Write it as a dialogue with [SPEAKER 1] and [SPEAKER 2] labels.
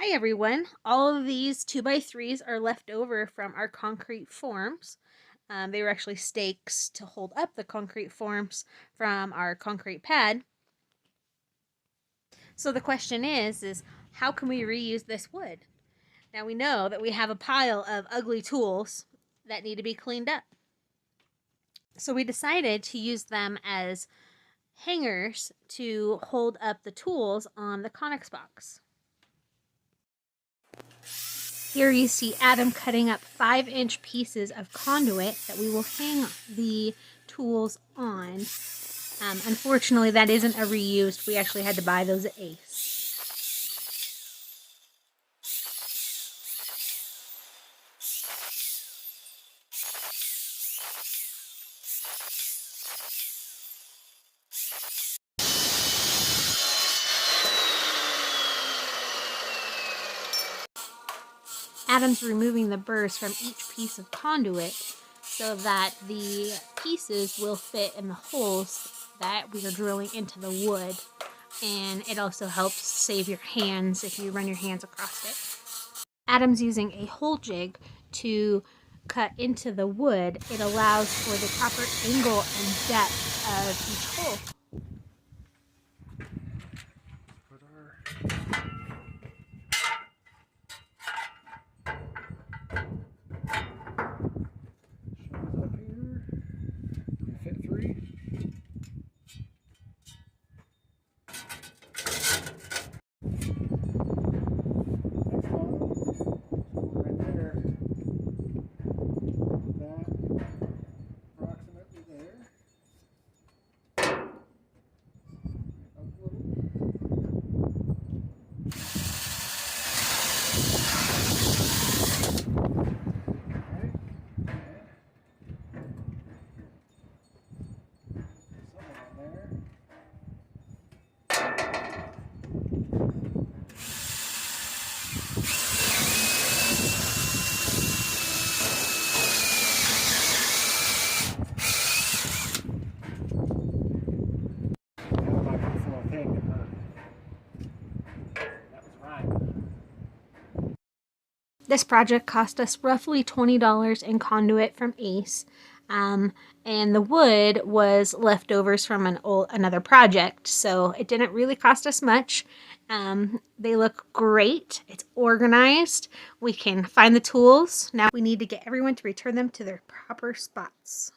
[SPEAKER 1] Hi everyone. All of these 2x3s are left over from our concrete forms. They were actually stakes to hold up the concrete forms from our concrete pad. So the question is how can we reuse this wood? Now we know that we have a pile of ugly tools that need to be cleaned up. So we decided to use them as hangers to hold up the tools on the Conex box. Here you see Adam cutting up 5-inch pieces of conduit that we will hang the tools on. Unfortunately, that isn't a reused. We actually had to buy those at Ace. Adam's removing the burrs from each piece of conduit so that the pieces will fit in the holes that we are drilling into the wood. And it also helps save your hands if you run your hands across it. Adam's using a hole jig to cut into the wood. It allows for the proper angle and depth of each hole. This project cost us roughly $20 in conduit from Ace, and the wood was leftovers from another project, so it didn't really cost us much. They look great. It's organized. We can find the tools. Now we need to get everyone to return them to their proper spots.